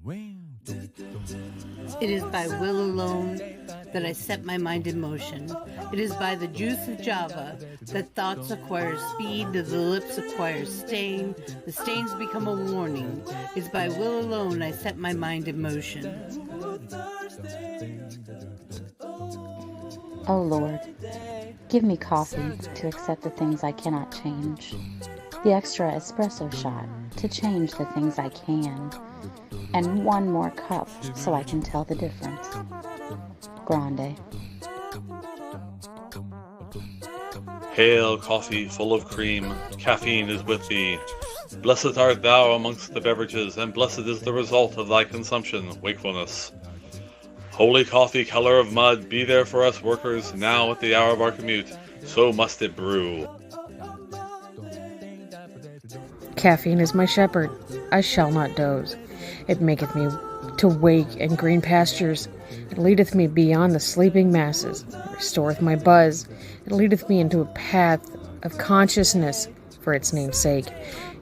It is by will alone that I set my mind in motion. It is by the juice of Java that thoughts acquire speed, that the lips acquire stain, the stains become a warning. It's by will alone I set my mind in motion. Oh Lord, give me coffee to accept the things I cannot change, the extra espresso shot to change the things I can, and one more cup so I can tell the difference. Grande. Hail, coffee full of cream, caffeine is with thee. Blessed art thou amongst the beverages, and blessed is the result of thy consumption, wakefulness. Holy coffee, color of mud, be there for us workers, now at the hour of our commute, so must it brew. Caffeine is my shepherd, I shall not doze. It maketh me to wake in green pastures. It leadeth me beyond the sleeping masses. It restoreth my buzz. It leadeth me into a path of consciousness for its name's sake.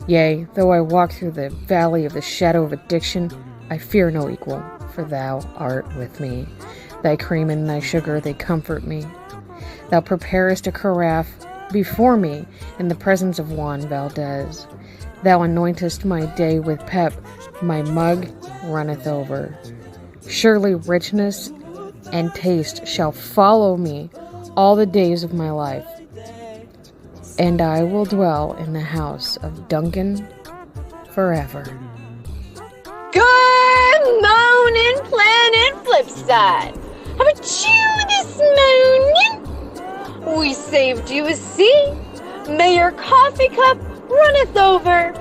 Yea, though I walk through the valley of the shadow of addiction, I fear no equal, for thou art with me. Thy cream and thy sugar, they comfort me. Thou preparest a carafe before me in the presence of Juan Valdez. Thou anointest my day with pep, my mug runneth over. Surely richness and taste shall follow me all the days of my life, and I will dwell in the house of Duncan forever. Good morning, Planet Flipside. How about you this morning? We saved you a seat. May your coffee cup runneth over,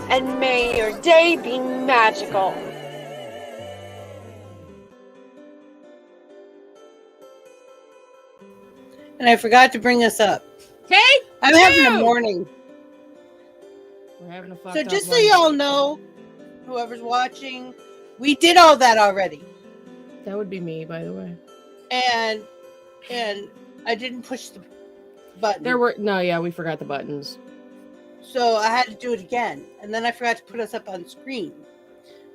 and may your day be magical. And I forgot to bring us up. Okay? I'm having a morning. We're having a fucked So up just so one. y'all know, whoever's watching, we did all that already. That would be me, by the way. And I didn't push the button. We forgot the buttons. So I had to do it again. And then I forgot to put us up on screen.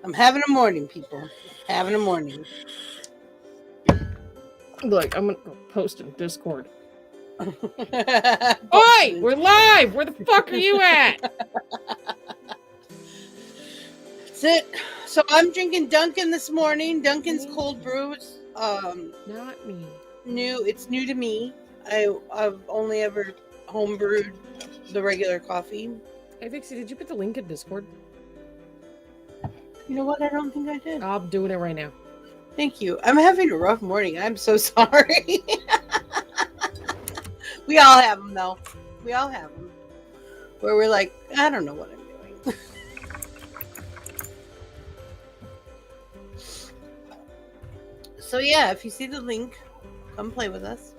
I'm having a morning, people. Having a morning. Look, I'm gonna post in Discord. Oi! Oi! We're live! Where the fuck are you at? That's it. So I'm drinking Dunkin' this morning. Dunkin's cold brews. Not me. It's new to me. I've only ever home brewed the regular coffee. Hey Vixie, did you put the link in Discord? You know what? I don't think I did. I'm doing it right now. Thank you. I'm having a rough morning. I'm so sorry. We all have them, though. We all have them. Where we're like, I don't know what I'm doing. So yeah, if you see the link, come play with us.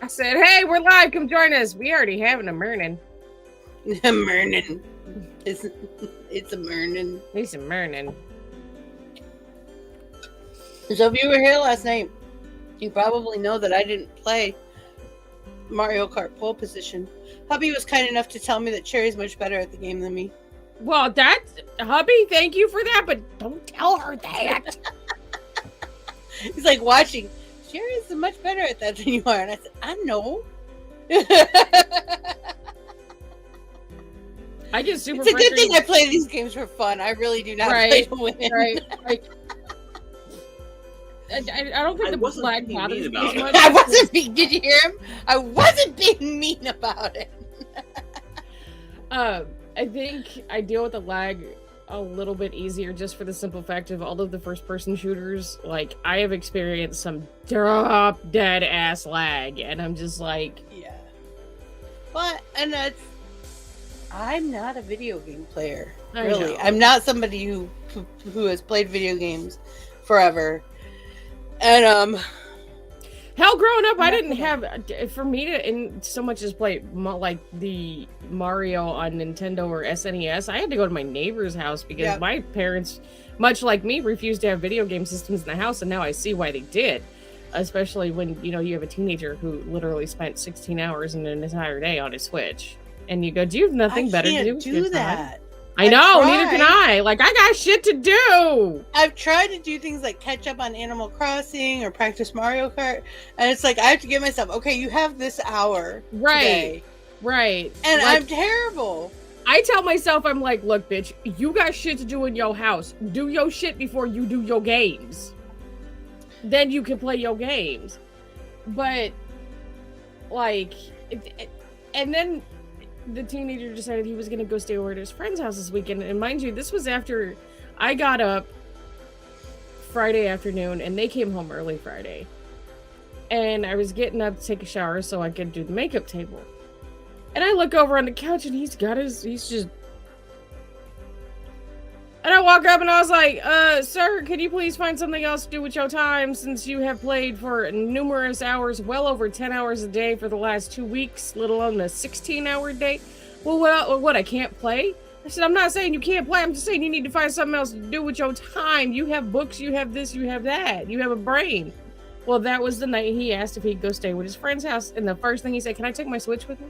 I said, hey, we're live. Come join us. We already having a morning. A morning. It's a morning. It's a morning. So if you were here last night, you probably know that I didn't play Mario Kart pole position. Hubby was kind enough to tell me that Cherry's much better at the game than me. Well, that's hubby. Thank you for that, but don't tell her that. He's like watching. Cherry's much better at that than you are, and I said, I know. I get super. It's a good thing I play these games for fun. I really do not play to win. Right. I don't think the flag bothers me as much. I wasn't being. Did you hear him? I wasn't being mean about it. I think I deal with the lag a little bit easier just for the simple fact of all of the first-person shooters. Like, I have experienced some drop-dead ass lag, and I'm just like, yeah. But and I'm not a video game player. Really, I'm not somebody who has played video games forever. And hell, growing up, I didn't have, for me to so much as play like the Mario on Nintendo or SNES, I had to go to my neighbor's house because my parents, much like me, refused to have video game systems in the house, and now I see why they did. Especially when, you have a teenager who literally spent 16 hours in an entire day on his Switch. And you go, do you have nothing better to do with your time? I know, neither can I. Like, I got shit to do. I've tried to do things like catch up on Animal Crossing or practice Mario Kart, and it's like I have to give myself, okay, you have this hour today. Right. And like, I'm terrible. I tell myself, I'm like, look, bitch, you got shit to do in your house. Do your shit before you do your games. Then you can play your games. But, like, and then the teenager decided he was going to go stay over at his friend's house this weekend. And mind you, this was after I got up Friday afternoon and they came home early Friday. And I was getting up to take a shower so I could do the makeup table. And I look over on the couch and he's just... And I walk up and I was like, sir, could you please find something else to do with your time since you have played for numerous hours, well over 10 hours a day for the last 2 weeks, let alone a 16-hour day? Well, what, I can't play? I said, I'm not saying you can't play. I'm just saying you need to find something else to do with your time. You have books, you have this, you have that. You have a brain. Well, that was the night he asked if he'd go stay with his friend's house. And the first thing he said, can I take my Switch with me?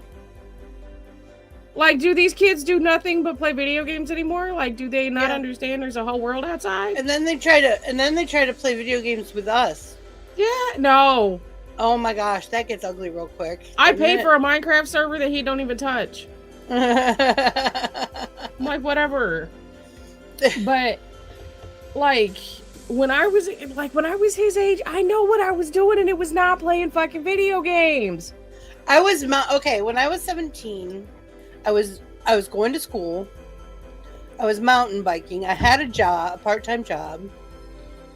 Like, do these kids do nothing but play video games anymore? Like, do they not understand there's a whole world outside? And then they try to play video games with us. Yeah, no. Oh my gosh, that gets ugly real quick. I paid for a Minecraft server that he don't even touch. I'm like, whatever. But, like, when I was his age, I know what I was doing, and it was not playing fucking video games. When I was 17, I was going to school. I was mountain biking. I had a part-time job.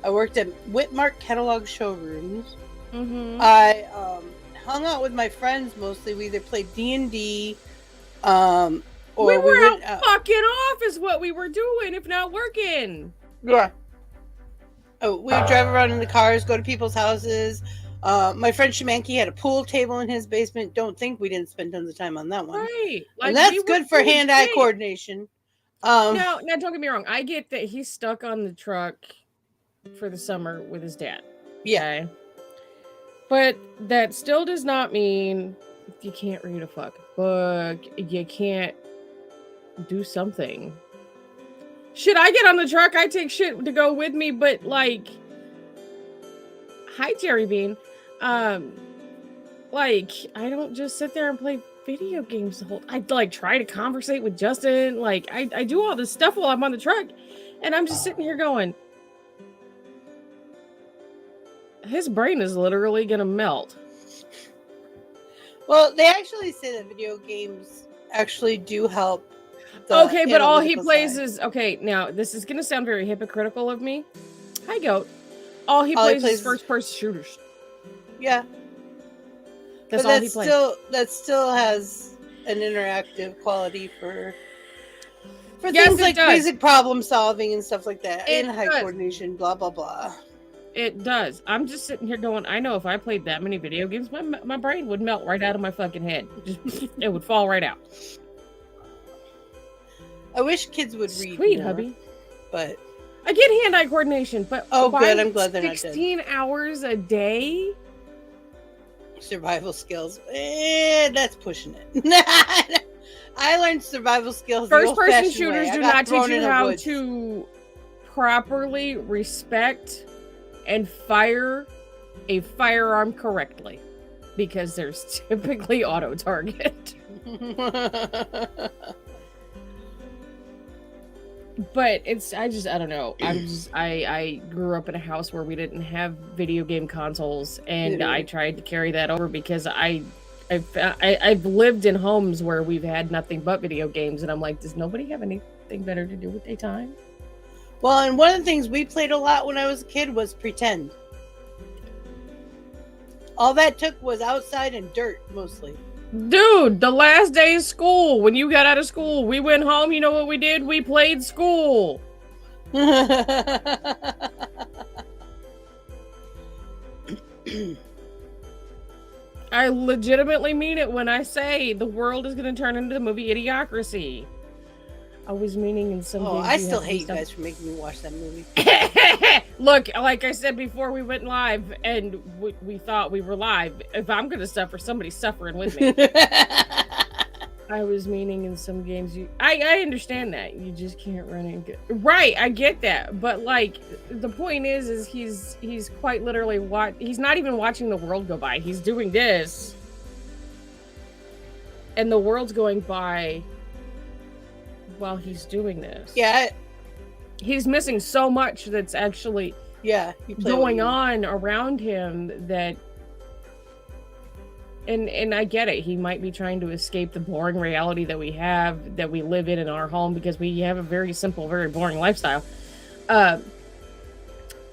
I worked at Whitmark Catalog Showrooms. Mm-hmm. I hung out with my friends mostly. We either played D&D, or we were out fucking off is what we were doing, if not working. Yeah. Oh, we would drive around in the cars, go to people's houses. My friend Shamanky had a pool table in his basement. Don't think we didn't spend tons of time on that one. Right. Like, and that's good for hand-eye coordination. Now, don't get me wrong. I get that he's stuck on the truck for the summer with his dad. Yeah. Okay? But that still does not mean you can't read a fucking book. You can't do something. Shit, I get on the truck. I take shit to go with me, but like... Hi, Jerry Bean. Like, I don't just sit there and play video games the whole... I, like, try to conversate with Justin. Like, I do all this stuff while I'm on the truck. And I'm just sitting here going... His brain is literally gonna melt. Well, they actually say that video games actually do help. Okay, but all he plays is... Okay, now, this is gonna sound very hypocritical of me. Hi, Goat. All he plays is first-person shooters. Yeah. That's all he plays. That still has an interactive quality for yes, things like does. basic problem solving and stuff like that. It and high does. coordination, blah, blah, blah. It does. I'm just sitting here going, I know if I played that many video games, my brain would melt right out of my fucking head. It would fall right out. I wish kids would read Sweet, more, hubby. But... I get hand-eye coordination, but good. I'm glad they're not dead. 16 hours a day? Survival skills. That's pushing it. I learned survival skills. First-person shooters do not teach you how to properly respect and fire a firearm correctly, because there's typically auto-target. But I don't know. I grew up in a house where we didn't have video game consoles, and I tried to carry that over because I've lived in homes where we've had nothing but video games, and I'm like, does nobody have anything better to do with their time? Well, and one of the things we played a lot when I was a kid was pretend. All that took was outside and dirt, mostly. Dude, the last day of school, when you got out of school, we went home, you know what we did? We played school. I legitimately mean it when I say the world is going to turn into the movie Idiocracy. I was meaning in some games. I still hate you guys for making me watch that movie. Look, like I said before we went live, and we thought we were live. If I'm going to suffer, somebody's suffering with me. I was meaning in some games I understand that. You just can't run and get right, I get that. But like the point is he's quite literally he's not even watching the world go by. He's doing this. And the world's going by while he's doing this. Yeah. He's missing so much that's actually going on around him that and I get it. He might be trying to escape the boring reality that we live in our home, because we have a very simple, very boring lifestyle. And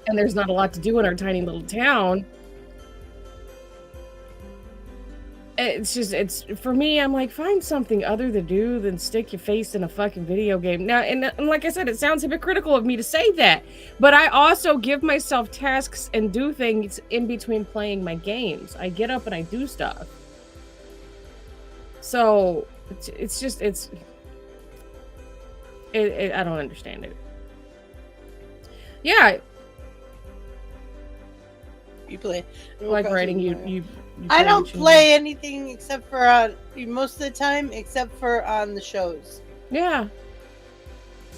there's not a lot to do in our tiny little town. It's for me, I'm like, find something other to do than stick your face in a fucking video game. Now, and like I said, it sounds hypocritical of me to say that, but I also give myself tasks and do things in between playing my games. I get up and I do stuff. So I don't understand it. Yeah. You play. Like writing, you I don't play anything except for most of the time, except for on the shows. Yeah.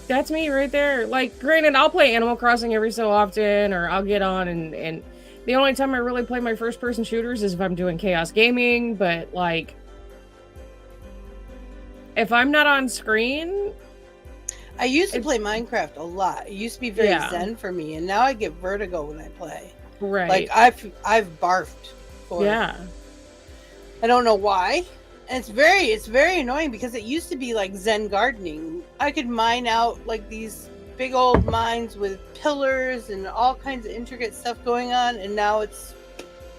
That's me right there. Like, granted, I'll play Animal Crossing every so often, or I'll get on and the only time I really play my first person shooters is if I'm doing chaos gaming, but like if I'm not on screen. I used to play Minecraft a lot. It used to be very zen for me, and now I get vertigo when I play. Right. Like I've barfed. Yeah. I don't know why. And it's very annoying, because it used to be like zen gardening. I could mine out like these big old mines with pillars and all kinds of intricate stuff going on, and now it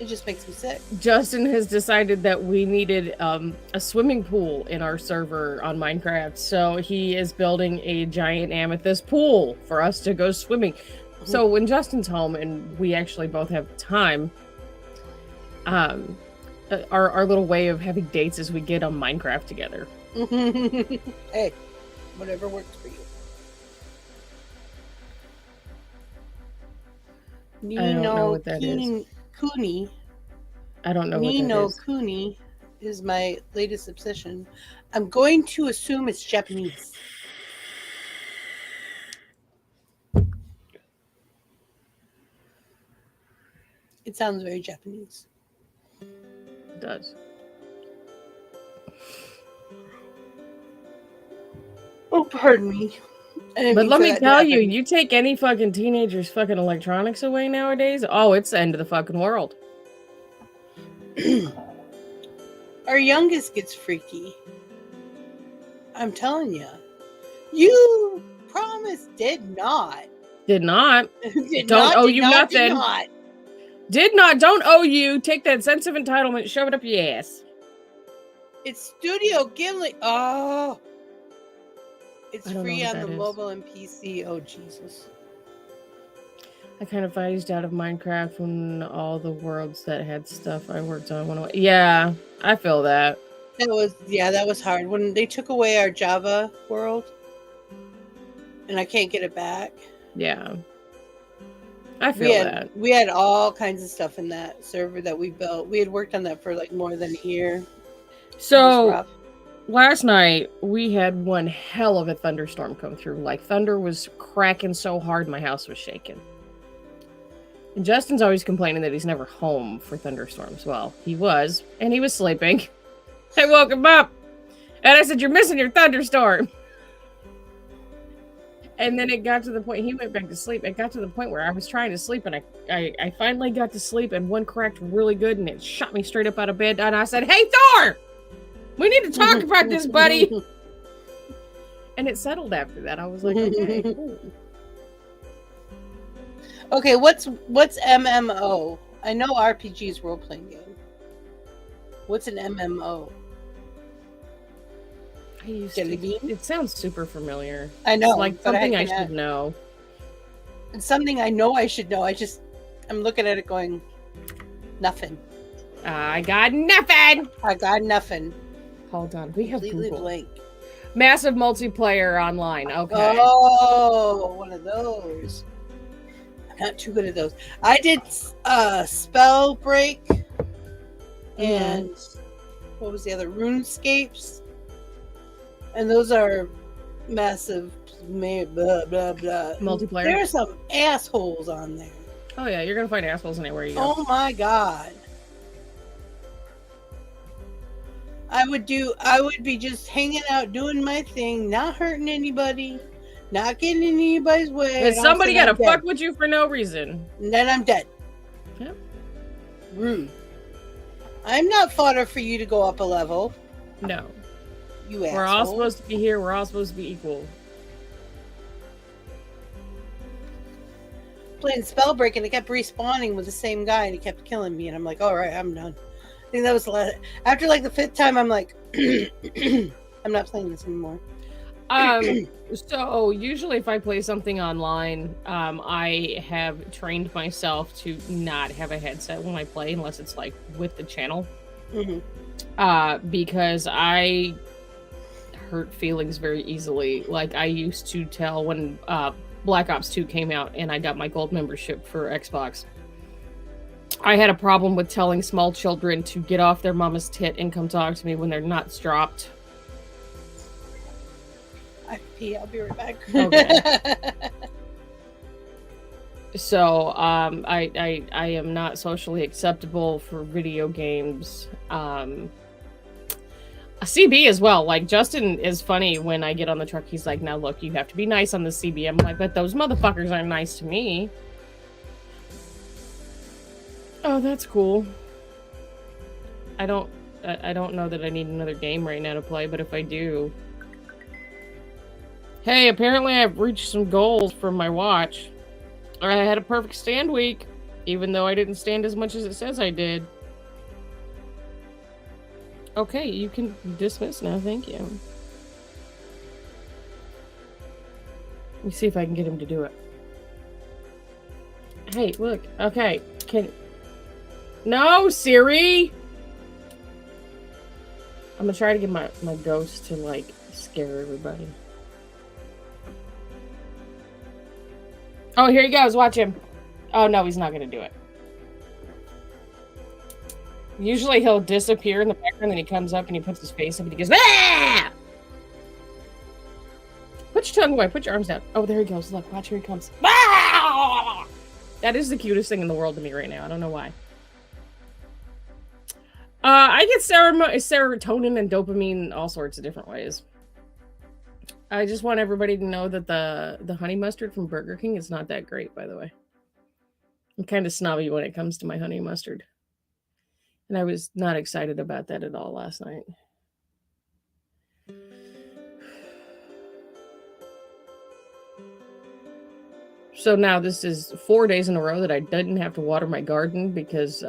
just makes me sick. Justin has decided that we needed a swimming pool in our server on Minecraft, so he is building a giant amethyst pool for us to go swimming. So when Justin's home and we actually both have time, our little way of having dates is we get on Minecraft together. Hey, whatever works for you. I don't know what that is. Cooney. I don't know what that is. Nino Cooney is my latest obsession. I'm going to assume it's Japanese. It sounds very Japanese. It does. Oh, pardon me. But let me tell you, you take any fucking teenager's fucking electronics away nowadays, oh, it's the end of the fucking world. Our youngest gets freaky. I'm telling you. You promised did not. Did not. Did don't not, owe did you not, nothing. Did not. Did not. Don't owe you. Take that sense of entitlement, shove it up your ass. It's Studio Ghibli. Oh. It's free on the is. mobile and PC. Oh, Jesus. I kind of phased out of Minecraft when all the worlds that had stuff I worked on went away. Yeah, I feel that. That was hard. When they took away our Java world and I can't get it back. Yeah. I feel that. We had all kinds of stuff in that server that we built. We had worked on that for like more than a year. So last night we had one hell of a thunderstorm come through. Like thunder was cracking so hard my house was shaking. And Justin's always complaining that he's never home for thunderstorms. Well, he was, and he was sleeping. I woke him up, and I said, "You're missing your thunderstorm." And then it got to the point, he went back to sleep. It got to the point where I was trying to sleep, and I finally got to sleep, and one cracked really good, and it shot me straight up out of bed. And I said, "Hey, Thor! We need to talk about this, buddy." And it settled after that. I was like, okay, cool. Okay, what's MMO? I know RPG's role-playing game. What's an MMO? It sounds super familiar. I know. It's like something I should know. It's something I know I should know. I'm looking at it going, nothing. I got nothing. I got nothing. Hold on. We have completely Google. Blank. Massive multiplayer online. Okay. Oh, one of those. I'm not too good at those. I did Spell Break and what was the other? RuneScapes. And those are massive, blah, blah, blah. Multiplayer. There are some assholes on there. Oh yeah, you're gonna find assholes anywhere you go. Oh my god. I would be just hanging out, doing my thing, not hurting anybody, not getting in anybody's way. And somebody gotta fuck with you for no reason. And then I'm dead. Yep. Rude. I'm not fodder for you to go up a level. No. You We're asshole. all supposed to be here. We're all supposed to be equal. Playing Spellbreak and it kept respawning with the same guy and he kept killing me and I'm like, all right, I'm done. I think that was the last. After like the 5th time, I'm like, I'm not playing this anymore. So usually if I play something online, I have trained myself to not have a headset when I play unless it's like with the channel. Because I hurt feelings very easily. Like I used to tell when Black Ops 2 came out and I got my gold membership for Xbox. I had a problem with telling small children to get off their mama's tit and come talk to me when their nuts dropped. I pee. I'll be right back. Okay. So, I am not socially acceptable for video games. CB as well. Like, Justin is funny when I get on the truck. He's like, now look, you have to be nice on the CB. I'm like, but those motherfuckers aren't nice to me. Oh, that's cool. I don't know that I need another game right now to play, but if I do... Hey, apparently I've reached some goals from my watch. I had a perfect stand week, even though I didn't stand as much as it says I did. Okay, you can dismiss now, thank you. Let me see if I can get him to do it. Hey, look, okay, No, Siri! I'm gonna try to get my ghost to, like, scare everybody. Oh, here he goes. Watch him. Oh, no, he's not going to do it. Usually he'll disappear in the background, then he comes up and he puts his face up and he goes, ah! Put your tongue away. Put your arms down. Oh, there he goes. Look, watch, here he comes. Ah! That is the cutest thing in the world to me right now. I don't know why. I get serotonin and dopamine all sorts of different ways. I just want everybody to know that the honey mustard from Burger King is not that great, by the way. I'm kind of snobby when it comes to my honey mustard. And I was not excited about that at all last night. So now this is 4 days in a row that I didn't have to water my garden because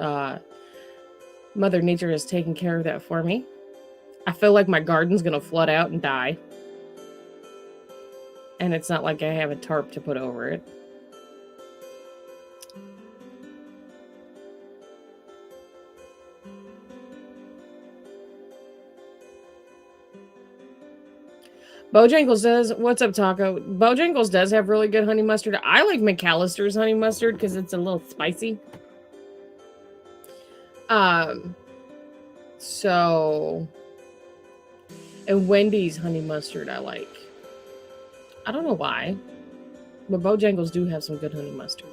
Mother Nature has taken care of that for me. I feel like my garden's going to flood out and die. And it's not like I have a tarp to put over it. Bojangles says, what's up, Taco? Bojangles does have really good honey mustard. I like McAllister's honey mustard because it's a little spicy. So... And Wendy's honey mustard I like. I don't know why, but Bojangles do have some good honey mustard.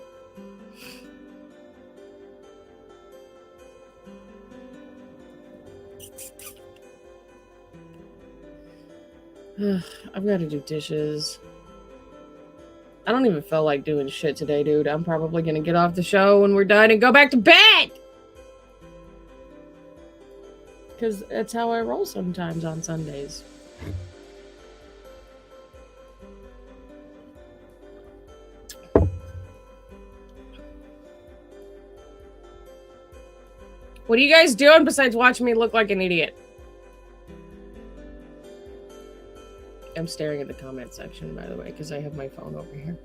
I've got to do dishes. I don't even feel like doing shit today, dude. I'm probably going to get off the show when we're done and go back to bed! Because that's how I roll sometimes on Sundays. What are you guys doing besides watching me look like an idiot? I'm staring at the comment section, by the way, because I have my phone over here.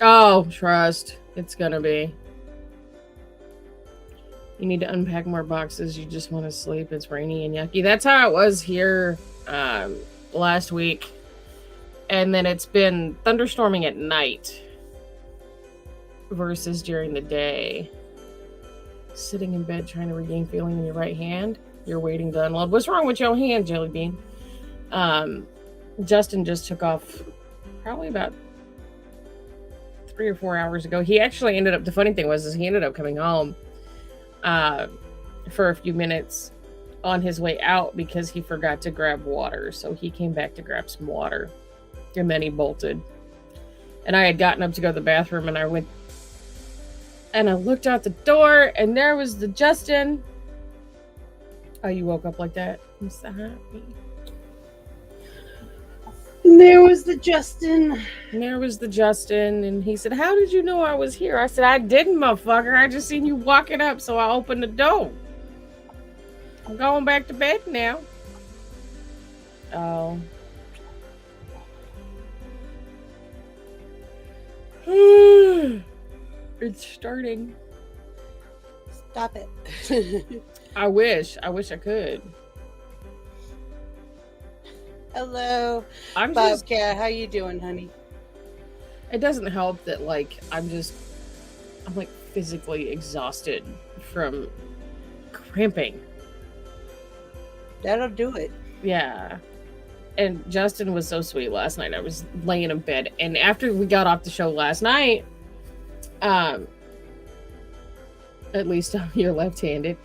Oh, trust. It's gonna be. You need to unpack more boxes. You just want to sleep. It's rainy and yucky. That's how it was here last week. And then it's been thunderstorming at night versus during the day. sitting in bed trying to regain feeling in your right hand. You're waiting to unload. What's wrong with your hand, Jelly Bean? Justin just took off probably about 3 or 4 hours ago. He actually ended up, the funny thing was, he ended up coming home for a few minutes on his way out because he forgot to grab water. So he came back to grab some water, and then he bolted. And I had gotten up to go to the bathroom, and I went and I looked out the door, and there was the Justin. Oh, you woke up like that? I'm so happy. And there was the Justin. And there was the Justin, and he said, "How did you know I was here?" I said, "I didn't, motherfucker. I just seen you walking up, so I opened the door. I'm going back to bed now." Oh. It's starting. Stop it. I wish I could. Hello, I'm Bobcat. How you doing, honey? It doesn't help that I'm physically exhausted from cramping. That'll do it. Yeah. And Justin was so sweet last night. I was laying in bed, and after we got off the show last night, at least you're left-handed.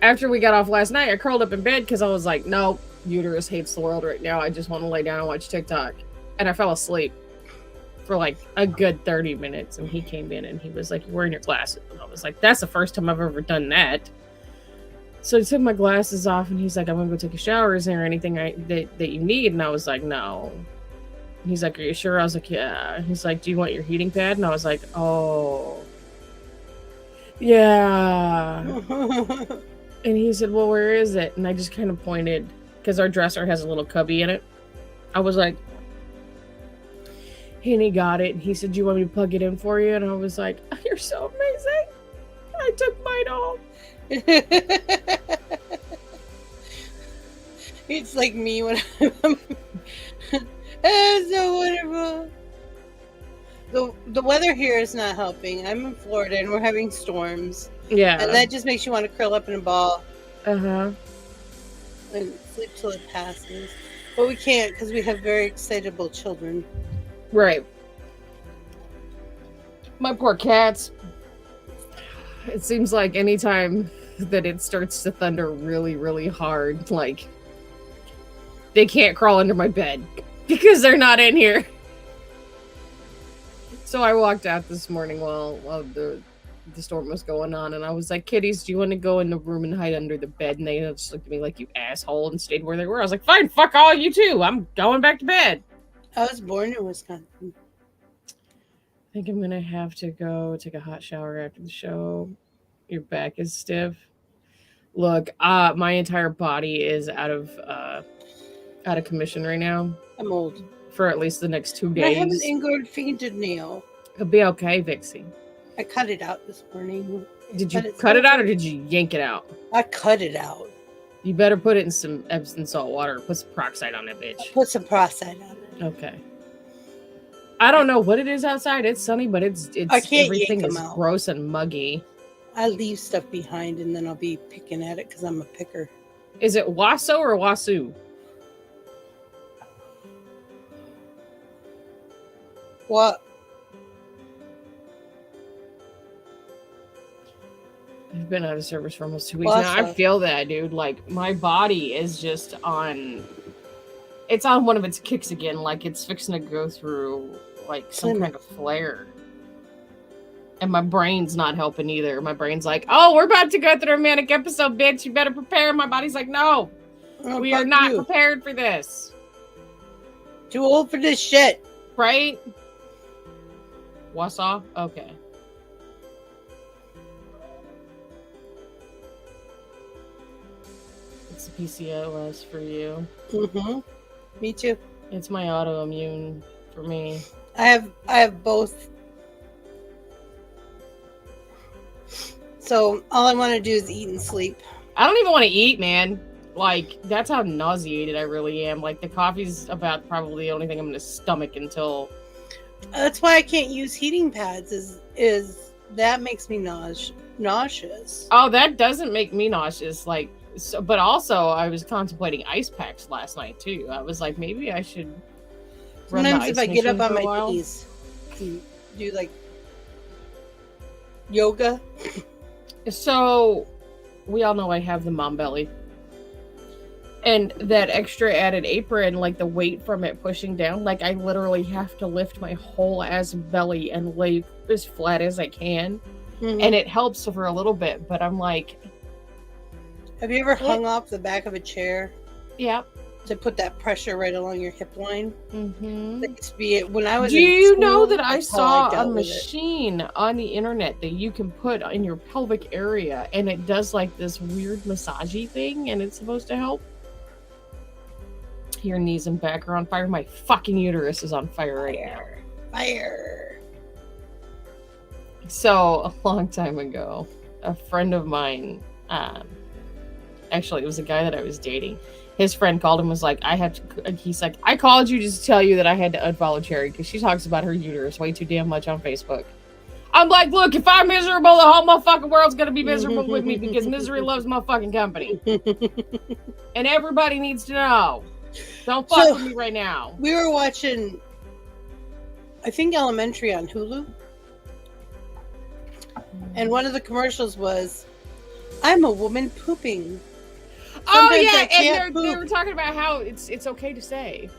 After we got off last night, I curled up in bed because I was like, no, uterus hates the world right now. I just want to lay down and watch TikTok. And I fell asleep for a good 30 minutes. And he came in and he was like, "You're wearing your glasses." And I was like, that's the first time I've ever done that. So I took my glasses off, and he's like, "I'm going to go take a shower. Is there anything that you need?" And I was like, "No." He's like, "Are you sure?" I was like, "Yeah." He's like, "Do you want your heating pad?" And I was like, "Oh, yeah." And he said, "Well, where is it?" And I just kind of pointed, because our dresser has a little cubby in it. I was like, and he got it. And he said, "Do you want me to plug it in for you?" And I was like, "Oh, you're so amazing." I took mine off. It's like me when I'm it's so wonderful. The weather here is not helping. I'm in Florida and we're having storms. Yeah. And that just makes you want to curl up in a ball. Uh-huh. And sleep till it passes. But we can't because we have very excitable children. Right. My poor cats. It seems like anytime that it starts to thunder really, really hard, they can't crawl under my bed because they're not in here. So I walked out this morning while the storm was going on, and I was like, "Kitties, do you want to go in the room and hide under the bed?" And they just looked at me like, "You asshole," and stayed where they were. I was like, "Fine, fuck all you too. I'm going back to bed." I was born in Wisconsin. I think I'm gonna have to go take a hot shower after the show. Your back is stiff. Look, my entire body is out of commission right now. I'm old. For at least the next 2 days. I have an ingrown fingernail. It'll be okay, Vixie. I cut it out this morning. Did you cut it out or did you yank it out? I cut it out. You better put it in some Epsom salt water. Put some peroxide on that bitch. I put some peroxide on it. Okay. I don't know what it is outside. It's sunny, but it's I can't everything yank is them out. Gross and muggy. I leave stuff behind and then I'll be picking at it because I'm a picker. Is it Waso or Wasu? What? I've been out of service for almost 2 weeks now. I feel that, dude. My body is just on... It's on one of its kicks again. It's fixing to go through, some kind of flare. And my brain's not helping either. My brain's like, "Oh, we're about to go through a manic episode, bitch. You better prepare." My body's like, "No. We are not prepared for this." Too old for this shit. Right? Wausau? Okay. It's a PCOS for you. Mm-hmm. Me too. It's my autoimmune for me. I have both. So all I want to do is eat and sleep. I don't even want to eat, man. That's how nauseated I really am. The coffee's about probably the only thing I'm going to stomach until... That's why I can't use heating pads is That makes me nauseous. Oh, that doesn't make me nauseous. Like, so, but also I was contemplating ice packs last night too. I was like, maybe I should run the Sometimes ice if I get up machine on for a my while. knees and do like yoga. So we all know I have the mom belly. And that extra added apron, like the weight from it pushing down, like I literally have to lift my whole ass belly and lay as flat as I can. Mhm. And it helps for a little bit, but I'm like, Have you ever hung off the back of a chair yep. to put that pressure right along your hip line? Mm-hmm. That used to be it. When I was Do in you school, know that I that's how saw a dealt with it. machine on the internet that you can put in your pelvic area and it does like this weird massagey thing and it's supposed to help? Your knees and back are on fire. My fucking uterus is on fire right now. Fire. So, a long time ago, a friend of mine, actually, it was a guy that I was dating. His friend called him and was like, he's like, I called you just to tell you that I had to unfollow Cherry because she talks about her uterus way too damn much on Facebook. I'm like, look, if I'm miserable, the whole motherfucking world's gonna be miserable with me because misery loves my fucking company. And everybody needs to know. Don't fuck with me right now. We were watching, I think, Elementary on Hulu. And one of the commercials was, I'm a woman pooping. Oh Sometimes yeah, I can't and they poop. were talking about how it's okay to say.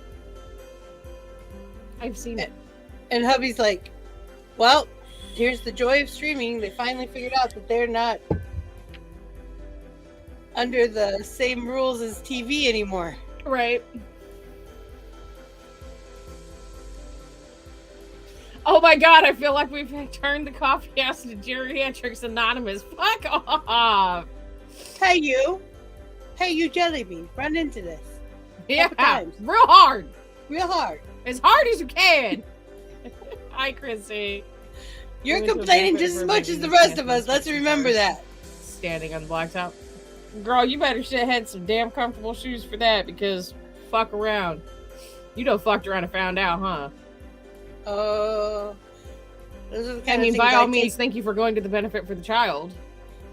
I've seen it. And hubby's like, well, here's the joy of streaming. They finally figured out that they're not under the same rules as TV anymore. Right. Oh my god, I feel like we've turned the Coffeehouse into Geriatrics Anonymous. Fuck off! Hey, you jelly bean, run into this. Yeah, times. real hard. Real hard. As hard as you can. Hi, Chrissy. You're We went to a complaining banquet just as for much my as the niece rest of Nancy's us. Let's birthday remember party. that. Standing on the blacktop. Girl, you better had some damn comfortable shoes for that because fuck around. You done fucked around and found out, huh? Those are the I kind mean, of by things all I means, take. thank you for going to the benefit for the child.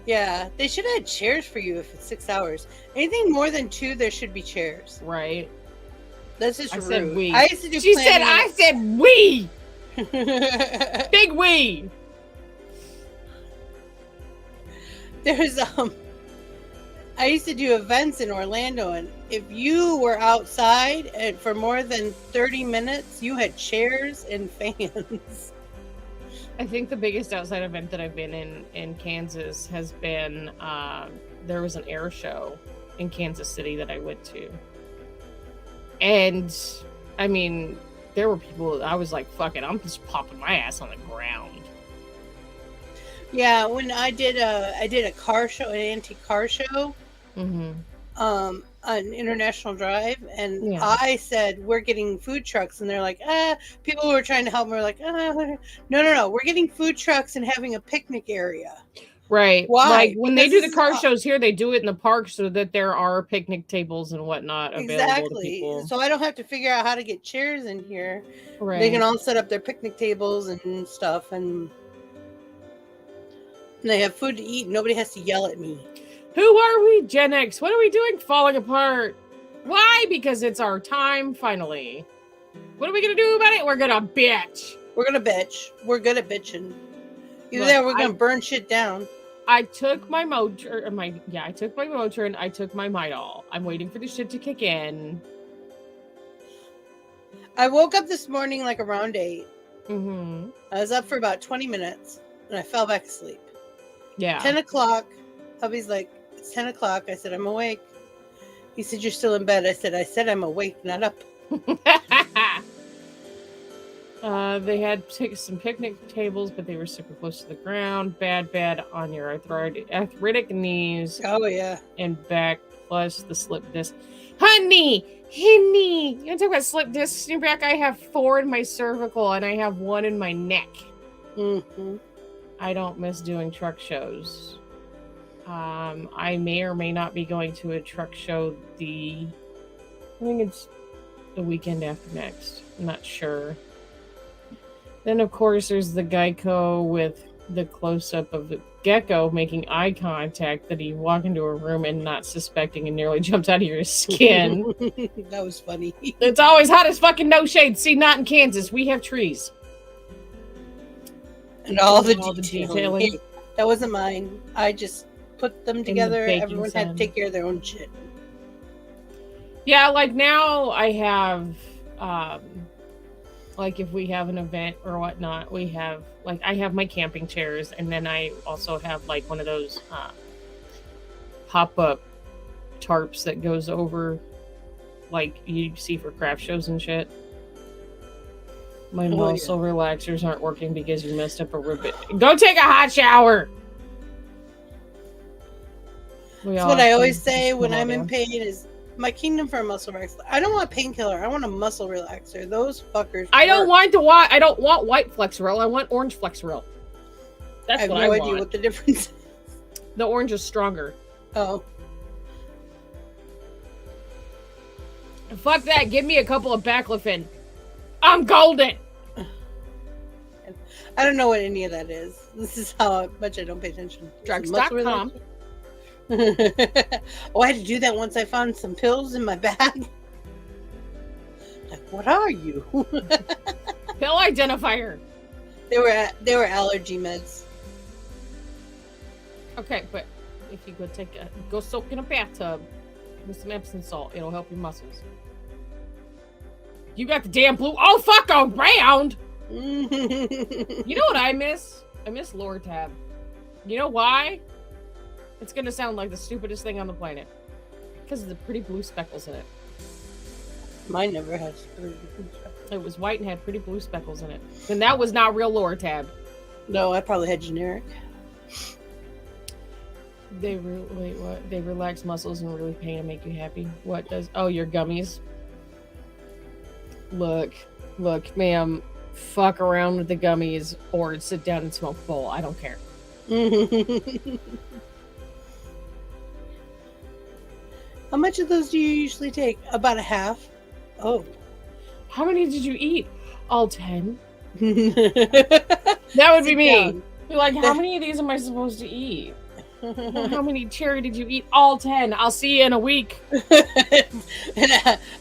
Yeah, they should have had chairs for you if it's 6 hours. Anything more than 2, there should be chairs. Right. That's just I rude. said we. I used to do She said, I said we. said Big we. There's I used to do events in Orlando, and if you were outside and for more than 30 minutes, you had chairs and fans. I think the biggest outside event that I've been in Kansas has been there was an air show in Kansas City that I went to. And I mean, there were people, I was like, fuck it, I'm just popping my ass on the ground. Yeah, when I did a car show, an antique car show, on International Drive, and Yeah. I said we're getting food trucks, and they're like, people who were trying to help me were like, no, we're getting food trucks and having a picnic area. Right. Why? Like when they Because do the this car is- shows here, they do it in the park so that there are picnic tables and whatnot available to Exactly. people. So I don't have to figure out how to get chairs in here. Right. They can all set up their picnic tables and stuff, and they have food to eat. Nobody has to yell at me. Who are we, Gen X? What are we doing falling apart? Why? Because it's our time, finally. What are we going to do about it? We're going to bitch. We're gonna bitch. We're good at bitching. Either Look, that, or we're gonna burn shit down. I took my Motrin, I took my Motrin, I took my Midol. I'm waiting for the shit to kick in. I woke up this morning like around 8. Mm-hmm. I was up for about 20 minutes, and I fell back asleep. Yeah. 10 o'clock, hubby's like, it's 10 o'clock. I said, I'm awake. He said, you're still in bed. I said I'm awake, not up. They had some picnic tables, but they were super close to the ground. Bad on your arthritic knees Oh, yeah. and back, plus the slip disc. Honey, you want to talk about slip discs in your back? I have 4 in my cervical, and I have 1 in my neck. Mm-hmm. I don't miss doing truck shows. I may or may not be going to a truck show I think it's the weekend after next. I'm not sure. Then, of course, there's the Geico with the close-up of the gecko making eye contact that he walked into a room and not suspecting and nearly jumped out of your skin. That was funny. It's always hot as fucking no shade. See, not in Kansas. We have trees. And all the detailing. detailing. Hey, that wasn't mine. I just put them together. Everyone had to sun. take care of their own shit. Yeah, like now I have, like if we have an event or whatnot, we have, like I have my camping chairs, and then I also have like one of those pop-up tarps that goes over, like you see for craft shows and shit. My muscle relaxers aren't working because you messed up a ribbon. Go take a hot shower! That's what I always say when I'm in pain is my kingdom for a muscle relaxer. I don't want a painkiller. I want a muscle relaxer. Those fuckers. I don't want white Flexeril. I want orange Flexeril. That's I have what no I idea want. what the difference is. The orange is stronger. Oh. Fuck that. Give me a couple of baclofen. I'm golden. I don't know what any of that is. This is how much I don't pay attention. Drugs.com. Oh, I had to do that once I found some pills in my bag. Like, what are you? Pill identifier. They were allergy meds. Okay, but if you go soak in a bathtub with some Epsom salt, it'll help your muscles. You got the damn blue. Oh, fuck around. You know what I miss? I miss lower tab. You know why? It's gonna sound like the stupidest thing on the planet. Because of the pretty blue speckles in it. Mine never has. It was white and had pretty blue speckles in it. And that was not real lower tab. No, I probably had generic. They relax muscles and relieve pain and make you happy. What does? Oh, your gummies. Look, ma'am. Fuck around with the gummies or sit down and smoke a bowl. I don't care. How much of those do you usually take? About a half. Oh. How many did you eat? All 10. That would be me. Down. You're like, how many of these am I supposed to eat? Well, how many cherry did you eat? All 10. I'll see you in a week. And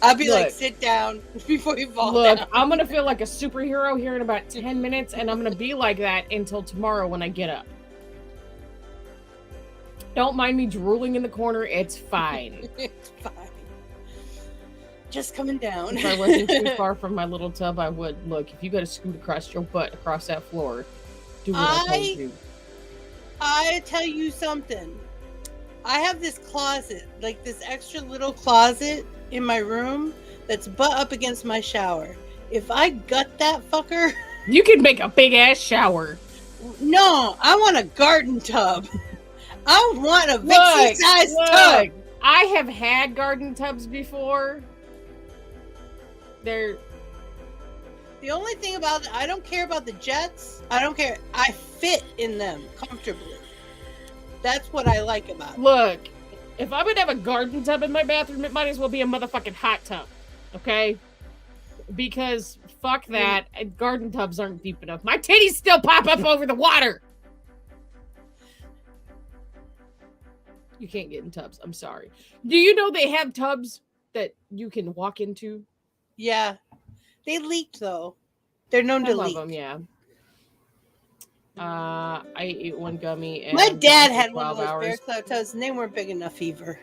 I'll be Look. like, sit down before you fall Look, down. I'm going to feel like a superhero here in about 10 minutes, and I'm going to be like that until tomorrow when I get up. Don't mind me drooling in the corner. It's fine. It's fine. Just coming down. If I wasn't too far from my little tub, I would. Look, if you got to scoot across your butt across that floor, do what I told you. I tell you something. I have this closet, like this extra little closet in my room that's butt up against my shower. If I gut that fucker... You could make a big-ass shower. No, I want a garden tub. I want a Vixie-sized tub. I have had garden tubs before. They're... The only thing about it, I don't care about the jets. I don't care. I fit in them comfortably. That's what I like about it. Look, if I'm gonna have a garden tub in my bathroom, it might as well be a motherfucking hot tub. Okay? Because fuck that. Garden tubs aren't deep enough. My titties still pop up over the water. You can't get in tubs. I'm sorry. Do you know they have tubs that you can walk into? Yeah. They leaked, though. They're known to leak. Them, yeah. I ate one gummy. And my dad had one of those hours. bear cloud tubs, and they weren't big enough either.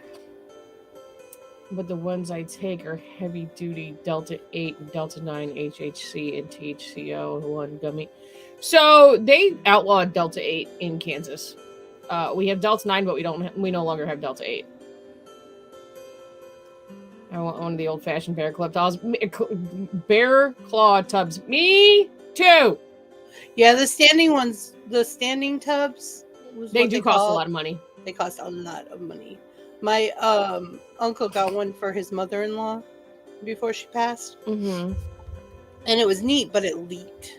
But the ones I take are heavy duty Delta 8 and Delta 9 HHC and THCO and one gummy. So they outlawed Delta 8 in Kansas. We have Delta 9, but we no longer have Delta 8. I want one of the old-fashioned bear claw tubs. Me too. Yeah, the standing ones, the standing tubs. They do cost a lot of money. They cost a lot of money. My uncle got one for his mother-in-law before she passed. Mm-hmm. And it was neat, but it leaked.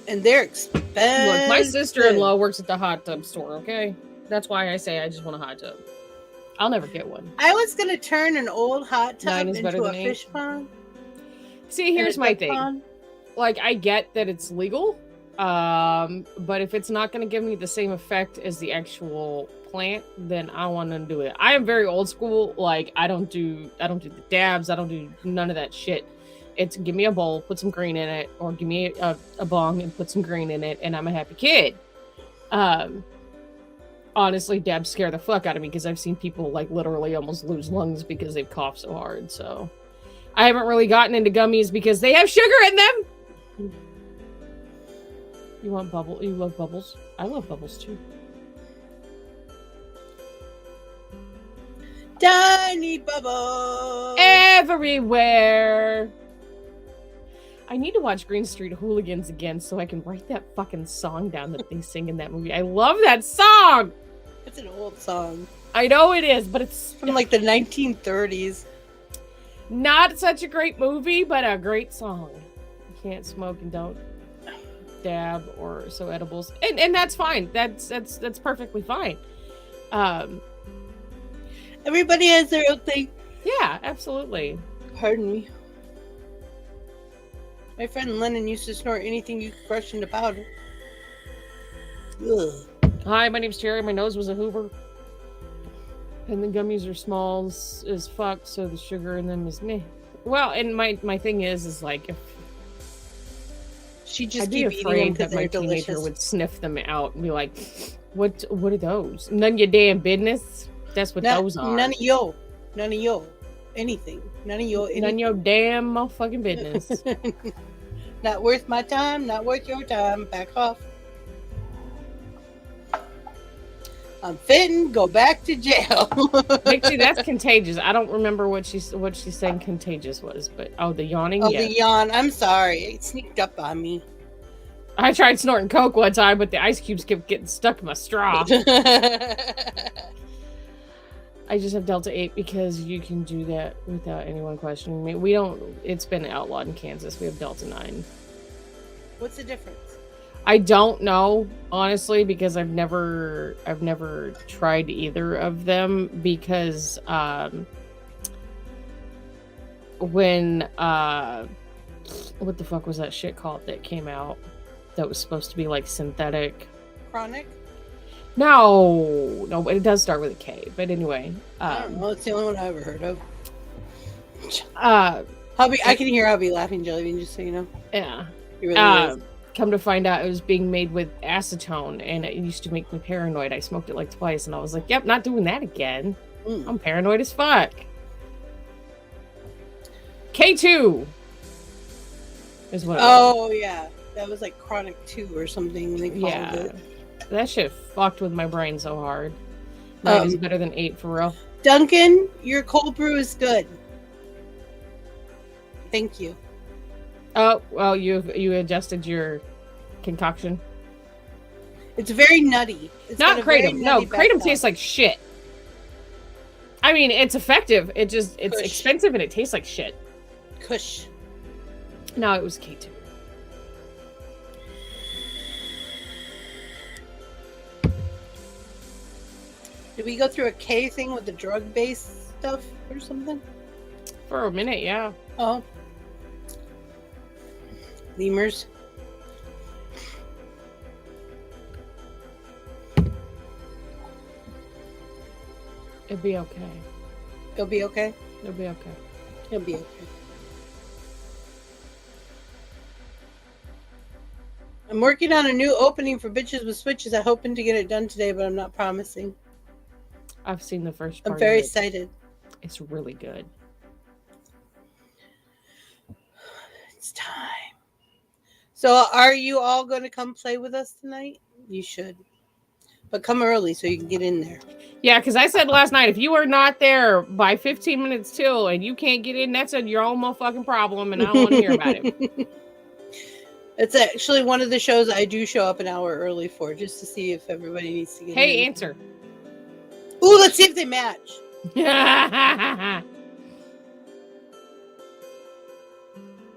And they're expensive. Look, my sister-in-law works at the hot tub store, okay? That's why I say I just want a hot tub. I'll never get one. I was going to turn an old hot tub into a 8. fish pond. See, here's my thing. Like, I get that it's legal. But if it's not going to give me the same effect as the actual plant, then I want to do it. I am very old school. Like I don't do the dabs. I don't do none of that shit. It's give me a bowl, put some green in it, or give me a bong and put some green in it, and I'm a happy kid. Honestly, dabs scare the fuck out of me because I've seen people like literally almost lose lungs because they've coughed so hard. So I haven't really gotten into gummies because they have sugar in them. You want bubble? You love bubbles? I love bubbles too. Tiny bubble everywhere. I need to watch Green Street Hooligans again so I can write that fucking song down that they sing in that movie. I love that song. It's an old song. I know it is, but it's from like the 1930s. Not such a great movie, but a great song. You can't smoke and don't dab or so edibles, and that's fine. That's perfectly fine. Everybody has their own thing. Yeah, absolutely. Pardon me. My friend Lennon used to snort anything you questioned about her. Ugh. Hi, my name's Jerry. My nose was a Hoover. And the gummies are small as fuck, so the sugar in them is meh. Well, and my thing is like if she just I'd be afraid that my teenager would sniff them out and be like, "What are those? None of your damn business." That's what those are. None of yo anything. None of yo anything. None of your damn motherfucking business. Not worth my time. Not worth your time. Back off. I'm fitting. Go back to jail. Dixie, that's contagious. I don't remember what she's saying contagious was, but the yawning. Oh, yeah. The yawn. I'm sorry. It sneaked up on me. I tried snorting coke one time, but the ice cubes kept getting stuck in my straw. I just have Delta 8 because you can do that without anyone questioning me. We don't. It's been outlawed in Kansas. We have Delta 9. What's the difference? I don't know, honestly, because I've never tried either of them because when what the fuck was that shit called that came out that was supposed to be like synthetic? Chronic? No, but it does start with a K. But anyway, I don't know. It's the only one I ever heard of. I can hear Hubby laughing, Jellybean, just so you know. Yeah. He really is. Come to find out, it was being made with acetone, and it used to make me paranoid. I smoked it like twice, and I was like, "Yep, not doing that again." I'm paranoid as fuck. K2 is what. Yeah, that was like Chronic 2 or something. They called it. That shit fucked with my brain so hard. 9 is better than 8 for real. Duncan, your cold brew is good. Thank you. Oh, well, you adjusted your concoction. It's very nutty. It's not Kratom. No, Kratom tastes like shit. I mean, it's effective. It's Kush. Expensive and it tastes like shit. Kush. No, it was K2. Did we go through a K thing with the drug-based stuff or something? For a minute, yeah. Oh. Lemurs. It'll be okay. It'll be okay? It'll be okay. It'll be okay. I'm working on a new opening for Bitches with Switches. I'm hoping to get it done today, but I'm not promising. I've seen the first part. I'm very excited. It's really good. It's time. So are you all going to come play with us tonight? You should. But come early so you can get in there. Yeah, because I said last night, if you are not there by 15 minutes till and you can't get in, that's your own motherfucking problem, and I don't want to hear about it. It's actually one of the shows I do show up an hour early for, just to see if everybody needs to get in. Hey, answer. Ooh, let's see if they match.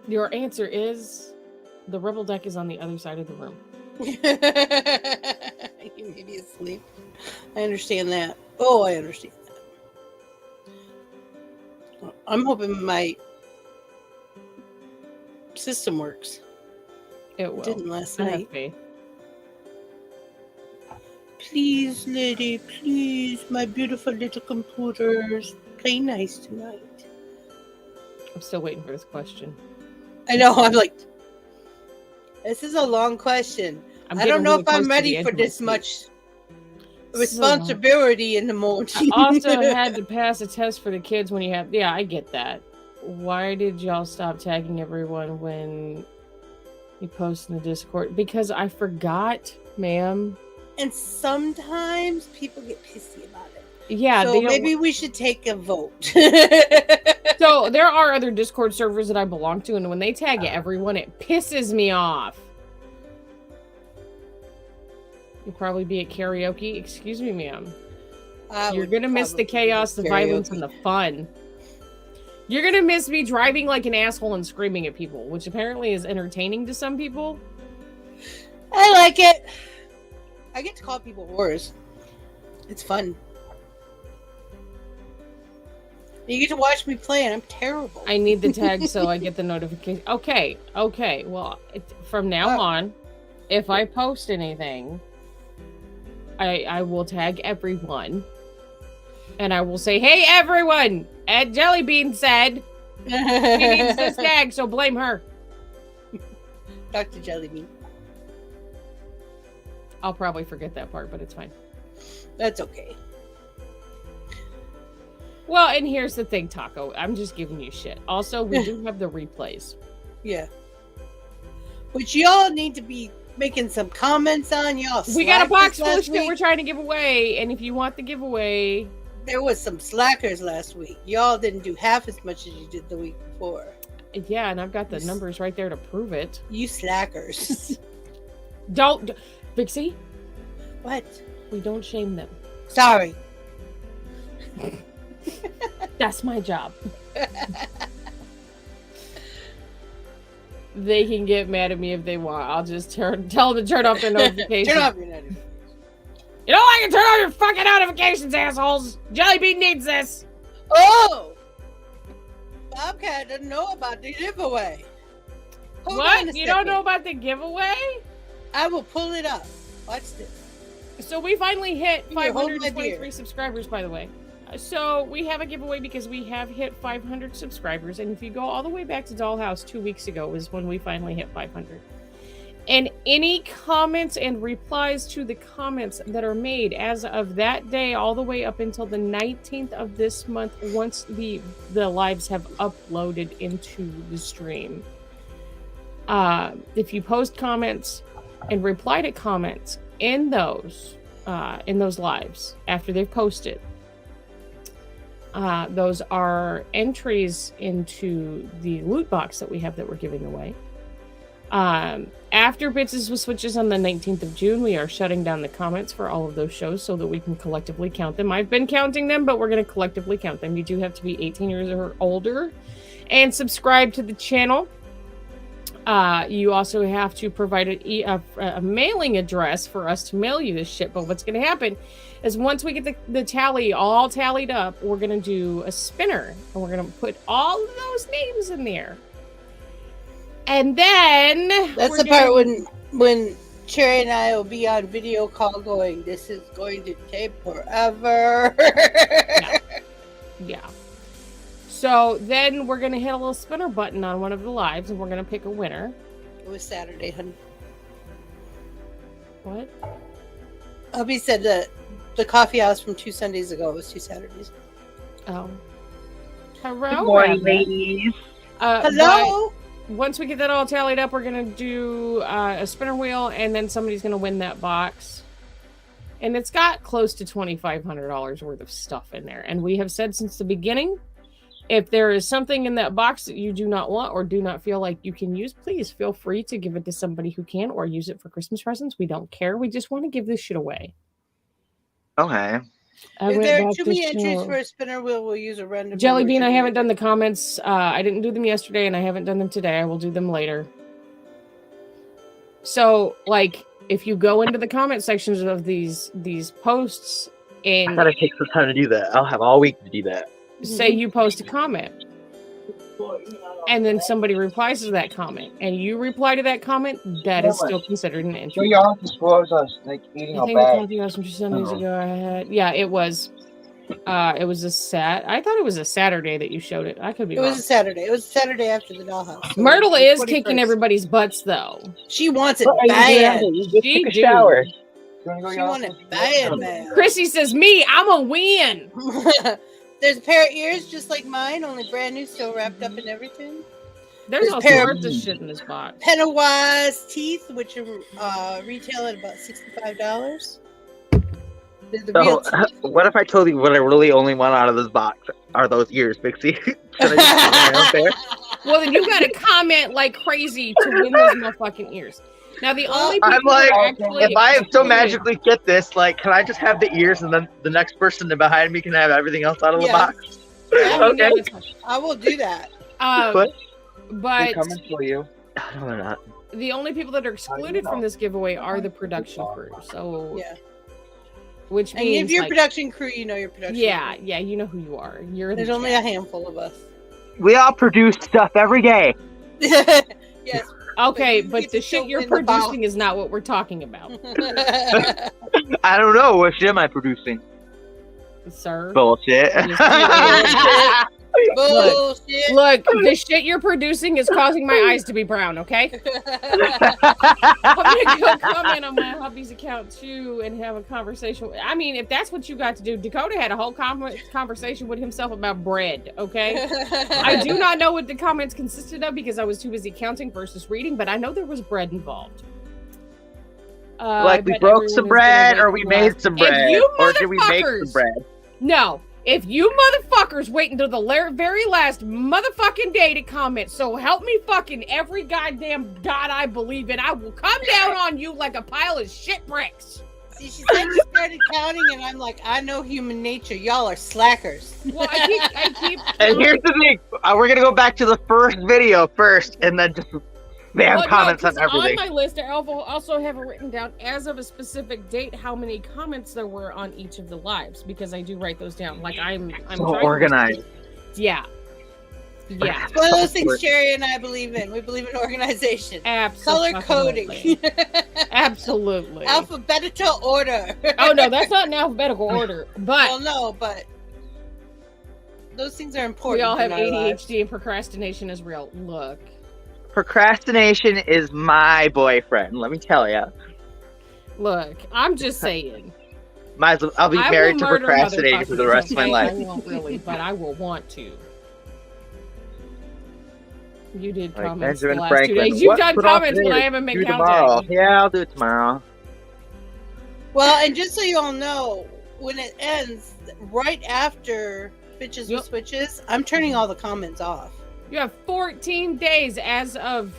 Your answer is the rebel deck is on the other side of the room. You may be asleep. I understand that. Oh, I understand that. I'm hoping my system works. It will. Didn't last I have night. faith. Please, lady, please, my beautiful little computers, play nice tonight. I'm still waiting for this question. I know, I'm like, this is a long question. I don't know if I'm ready for this much responsibility in the morning. I also had to pass a test for the kids when you have... Yeah, I get that. Why did y'all stop tagging everyone when you post in the Discord? Because I forgot, ma'am. And sometimes people get pissy about it. Yeah, so maybe we should take a vote. So there are other Discord servers that I belong to, and when they tag everyone, it pisses me off. You'll probably be at karaoke. Excuse me, ma'am. You're gonna miss the chaos, the violence, and the fun. You're gonna miss me driving like an asshole and screaming at people, which apparently is entertaining to some people. I like it. I get to call people whores. It's fun. You get to watch me play, and I'm terrible. I need the tag so I get the notification. Okay. Well, from now on, if I post anything, I will tag everyone. And I will say, hey, everyone! Ed Jellybean said he needs this tag, so blame her. Dr. Jellybean. I'll probably forget that part, but it's fine. That's okay. Well, and here's the thing, Taco. I'm just giving you shit. Also, we do have the replays. Yeah. Which y'all need to be making some comments on. Y'all we got a box full of shit we're trying to give away, and if you want the giveaway... There was some slackers last week. Y'all didn't do half as much as you did the week before. Yeah, and I've got the numbers right there to prove it. You slackers. Don't... Vixie? What? We don't shame them. Sorry. That's my job. They can get mad at me if they want. I'll just tell them to turn off their notifications. Turn off your notifications. You know I can turn off your fucking notifications, assholes! Jellybean needs this! Oh! Bobcat doesn't know about the giveaway. Hold what? You don't know about the giveaway? I will pull it up. Watch this. So we finally hit 523 subscribers, by the way. So we have a giveaway because we have hit 500 subscribers. And if you go all the way back to Dollhouse 2 weeks ago was when we finally hit 500. And any comments and replies to the comments that are made as of that day all the way up until the 19th of this month, once the lives have uploaded into the stream. If you post comments and reply to comments in those lives after they've posted, those are entries into the loot box that we have that we're giving away. After Bitches with Switches on the 19th of June, we are shutting down the comments for all of those shows so that we can collectively count them. I've been counting them, but we're going to collectively count them. You do have to be 18 years or older and subscribe to the channel. You also have to provide a mailing address for us to mail you this shit. But what's going to happen is once we get the tally all tallied up, we're going to do a spinner. And we're going to put all of those names in there. And then... That's the part when Cherry and I will be on video call going, this is going to take forever. Yeah. So then we're going to hit a little spinner button on one of the lives, and we're going to pick a winner. It was Saturday, honey. What? Hubby said that the coffee house from 2 Sundays ago was 2 Saturdays. Oh. Hello, good morning, ladies. Hello. Once we get that all tallied up, we're going to do a spinner wheel, and then somebody's going to win that box. And it's got close to $2,500 worth of stuff in there. And we have said since the beginning, if there is something in that box that you do not want or do not feel like you can use, please feel free to give it to somebody who can or use it for Christmas presents. We don't care. We just want to give this shit away. Okay. If there are too many entries for a spinner wheel, we'll use a random. Jellybean, I haven't done the comments. I didn't do them yesterday, and I haven't done them today. I will do them later. So, like, if you go into the comment sections of these posts and... I gotta take some time to do that. I'll have all week to do that. Say you post a comment. and then somebody replies to that comment, and you reply to that comment, that is still considered an So entry. y'all disclose us like eating I a think the bag. company was from 2 Sundays ago. I had, yeah, it was a I thought it was a Saturday that you showed it. I could be It wrong. was a Saturday. It was a Saturday after the dollhouse. So Myrtle the is 21st. kicking everybody's butts though. She wants it What are you doing bad. after? You just She took a do. shower. You wanna go, She y'all? want it bad, man. Chrissy says, "Me, I'm a win." There's a pair of ears just like mine, only brand new, still wrapped up in everything. There's all pair of- sorts of shit in this box. Pennywise teeth, which are retail at about $65. They're the real So, teeth. what if I told you what I really only want out of this box are those ears, Pixie? Should I just comment out there? Well, then you gotta comment like crazy to win those motherfucking ears. Now the only people I'm like, that are actually if I so excluded- magically get this, like, can I just have the ears and then the next person behind me can have everything else out of the Yeah. box? Yeah, Okay. I will do that. But- They're but coming for you. No, they're not. the only people that are excluded from this giveaway are the production crew. So Yeah. which And means if you're like, production crew, you know your production yeah, crew. yeah, you know who you are. You're There's the only a handful of us. We all produce stuff every day. Yes. Okay, But you but get the to shit show you're in the box. producing is not what we're talking about, I don't know. What shit am I producing? sir. Bullshit. Bullshit. Look, the shit you're producing is causing my eyes to be brown, okay? I'm gonna go comment on my hubby's account too and have a conversation. I mean, if that's what you got to do, Dakota had a whole conversation with himself about bread, okay? I do not know what the comments consisted of because I was too busy counting versus reading, but I know there was bread involved. I Like we bet broke everyone some is gonna bread wait or for we the made last- some If bread. you Or did we make motherfuckers- some bread? No, if you motherfuckers wait until the very last motherfucking day to comment, so help me fucking every goddamn God I believe in, I will come down on you like a pile of shit bricks. See, she said she started counting, and I'm like, I know human nature. Y'all are slackers. Well, I keep. And here's the thing. We're going to go back to the first video first and then just spam Well, comments no, on 'cause everything. on my list, I also have it written down as of a specific date how many comments there were on each of the lives because I do write those down. Like I'm So trying to- organized. Yeah. Yeah. It's one of those things Sherry and I believe in. We believe in organization. Absolutely. Color coding. Absolutely. Alphabetical order. Oh no, that's not in alphabetical order. But Well, no, but those things are important. we all have in our lives. ADHD and procrastination is real. Look. Procrastination is my boyfriend, let me tell you. Look, I'm just saying. Might as well, I'll be I married will to murder procrastinating for the motherfuckers, rest of my okay? life. I won't really, but I will want to. You did Like comments Benjamin the last Franklin. 2 days. You've What? done Put off comments, but today. I haven't been Do counting. tomorrow. Yeah, I'll do it tomorrow. Well, and just so you all know, when it ends, right after Bitches Yep. with Switches, I'm turning all the comments off. You have 14 days as of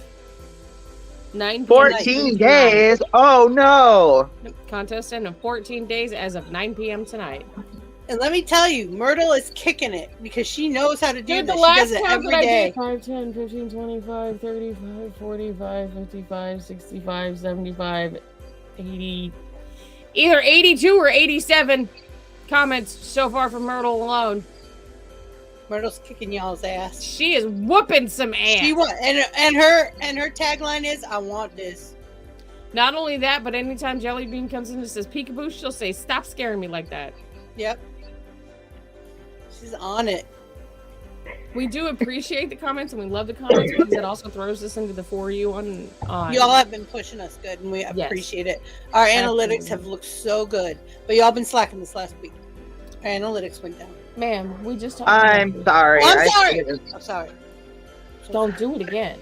9 p.m. 14 days? Oh no! Contest end of 14 days as of 9 p.m. tonight. And let me tell you, Myrtle is kicking it because she knows how to do Dude, this. the She does last it count every that I day. did 5, 10, 15, 25, 35, 45, 55, 65, 75, 80, either 82 or 87 comments so far from Myrtle alone. Myrtle's kicking y'all's ass. She is whooping some ass. She want and her tagline is, "I want this." Not only that, but anytime Jelly Bean comes in and says peekaboo, she'll say, "Stop scaring me like that." Yep. She's on it. We do appreciate the comments and we love the comments because it also throws us into the For You on. Y'all have been pushing us good, and we Yes. appreciate it. Our analytics Absolutely. have looked so good, but y'all been slacking this last week. Our analytics went down. Ma'am, we just talked about I'm this. sorry. Oh, I'm I sorry. should've- I'm sorry. Don't do it again.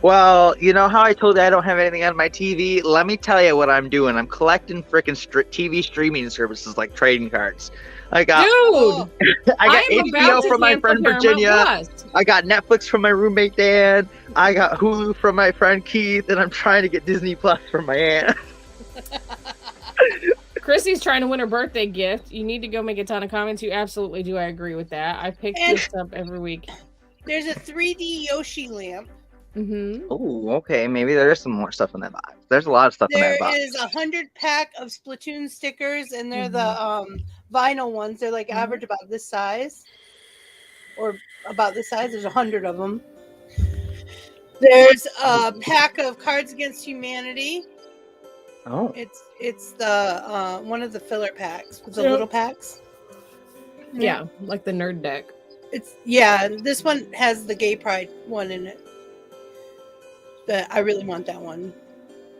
Well, you know how I told you I don't have anything on my TV? Let me tell you what I'm doing. I'm collecting freaking TV streaming services like trading cards. I got Dude, I got am HBO about to from my cancel friend Paramount Virginia. Plus. I got Netflix from my roommate Dan. I got Hulu from my friend Keith, and I'm trying to get Disney Plus from my aunt. Chrissy's trying to win her birthday gift. You need to go make a ton of comments. You absolutely do. I agree with that. I pick And- this up every week. There's a 3D Yoshi lamp Mm-hmm. Oh, okay. Maybe there is some more stuff in that box. There's a lot of stuff in There that box. is 100 pack of Splatoon stickers, and they're the vinyl ones. They're like average about this size, or about this size. There's 100 of them. There's a pack of Cards Against Humanity. Oh. It's the one of the filler packs with the little packs. Yeah, like the nerd deck. This one has the gay pride one in it. But I really want that one.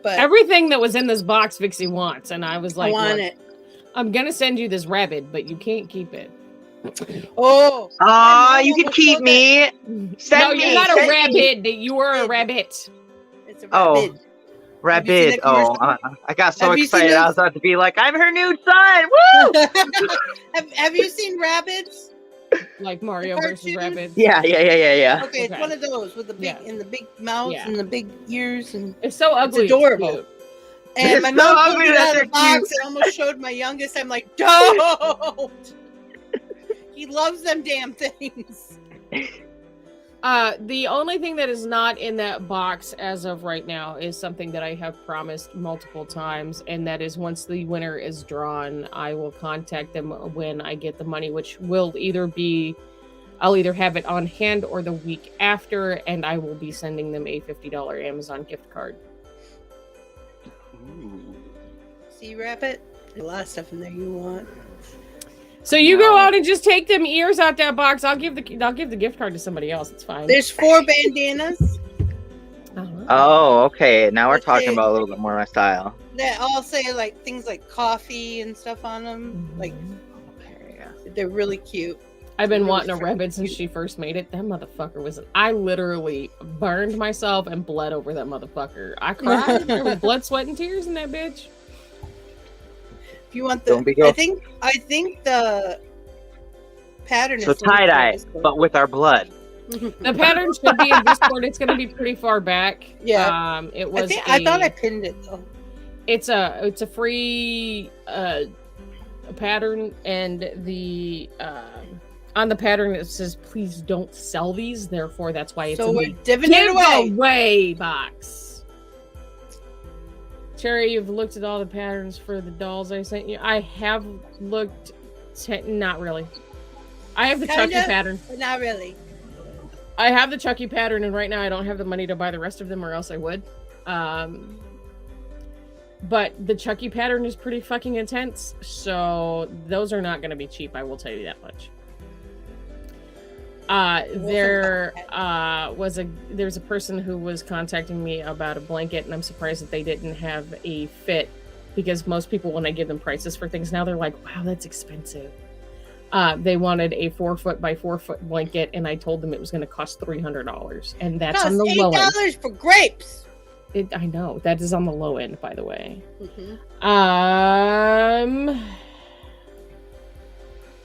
But Everything that was in this box Vixie wants, and I was like, I want "Look, it. I'm gonna send you this rabbit, but you can't keep it." Oh, you can keep me. Send me. You're not a Send me. rabbit. You are a rabbit. It's a Oh. rabbit. Rabbit. commercial? I got so Have you seen excited. I those- was about to be like, I'm her new son. Woo! have you seen rabbits? Like Mario versus cartoons? Rabbids. Yeah. Okay, it's Okay. one of those with the big Yeah. and the big mouth Yeah. and the big ears, and It's so ugly. adorable. Cute. and my It's so mom pulled ugly it that out of they're the box and almost showed my youngest. I'm like, don't. He loves them damn things. The only thing that is not in that box as of right now is something that I have promised multiple times, and that is once the winner is drawn, I will contact them when I get the money, which will I'll either have it on hand or the week after, and I will be sending them a $50 Amazon gift card. See, rabbit? There's a lot of stuff in there you want. So you go out and just take them ears out that box. I'll give the gift card to somebody else. It's fine. There's 4 bandanas Oh, okay. Now we're talking Okay. about a little bit more my style. that all say like things like coffee and stuff on them. Like, they're really cute. I've been really wanting a freaking rabbit since she first made it. That motherfucker was. I literally burned myself and bled over that motherfucker. I cried. There was blood, sweat, and tears in that bitch. If you want Don't be I go- think the pattern So is linked on tie-dye, Discord. but with our blood. The pattern should be in Discord. It's going to be pretty far back. Yeah. It was. I thought I pinned it though. It's a free pattern, and the on the pattern it says please don't sell these. Therefore, that's why it's So in we're the divvying it away. giveaway box. Cherry, you've looked at all the patterns for the dolls I sent you. I have looked. Not really. I have the Kinda, Chucky pattern. but not really. I have the Chucky pattern, and right now I don't have the money to buy the rest of them, or else I would. But the Chucky pattern is pretty fucking intense, so those are not going to be cheap. I will tell you that much. There's a person who was contacting me about a blanket, and I'm surprised that they didn't have a fit, because most people, when I give them prices for things now, they're like, "Wow, that's expensive." They wanted a 4 foot by 4 foot blanket, and I told them it was going to cost $300, and that's on the low end. $8 for grapes. I know that is on the low end, by the way. Mm-hmm.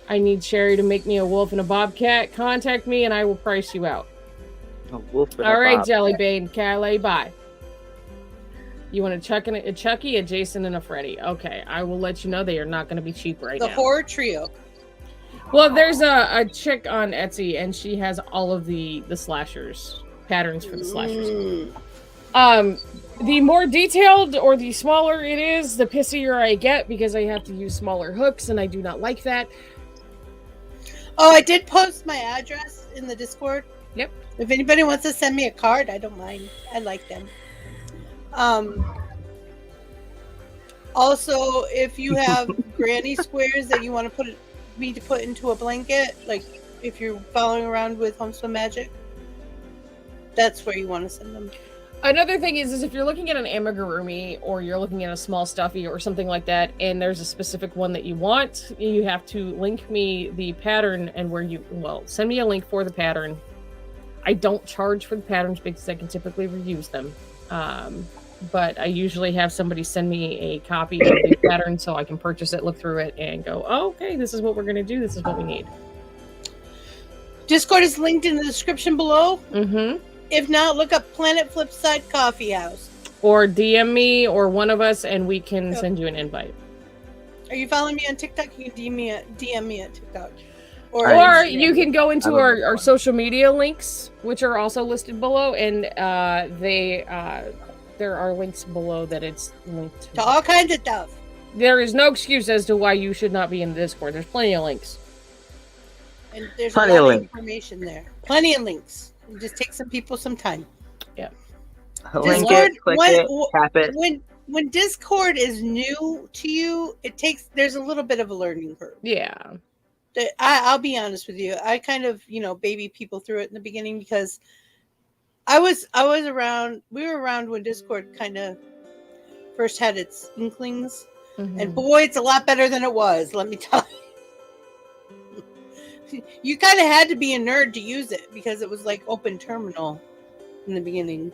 I need Sherry to make me a wolf and a bobcat. Contact me, and I will price you out. A wolf and All a right, bob. Jellybane, Calais, bye. You want a Chucky, a Jason, and a Freddy? Okay, I will let you know they are not going to be cheap right The now. horror trio. Well, there's a chick on Etsy, and she has all of the slashers patterns for the slashers. The more detailed or the smaller it is, the pissier I get, because I have to use smaller hooks, and I do not like that. Oh, I did post my address in the Discord. Yep. If anybody wants to send me a card, I don't mind. I like them. Also, if you have granny squares that you want to put into a blanket, like if you're following around with Homespun Magic, that's where you want to send them. Another thing is if you're looking at an amigurumi, or you're looking at a small stuffy or something like that, and there's a specific one that you want, you have to link me the pattern, and send me a link for the pattern. I don't charge for the patterns because I can typically reuse them. But I usually have somebody send me a copy of the pattern so I can purchase it, look through it, and go, oh, okay, this is what we're going to do. This is what we need. Discord is linked in the description below. Mm-hmm. If not, look up Planet Flipside Coffeehouse. Or DM me or one of us, and we can send you an invite. Are you following me on TikTok? You can DM me at TikTok. Or you can go into our social media links, which are also listed below, and there are links below that it's linked To all kinds of stuff. There is no excuse as to why you should not be in the Discord. There's plenty of links. And there's Plenty a lot of of links. information there. Plenty of links. It just takes some people some time. Yeah. Link it, click it, tap it. When Discord is new to you, there's a little bit of a learning curve. Yeah. I'll be honest with you. I kind of, baby people through it in the beginning because I was around. We were around when Discord kind of first had its inklings, and boy, it's a lot better than it was. Let me tell you. You kind of had to be a nerd to use it because it was like open terminal in the beginning.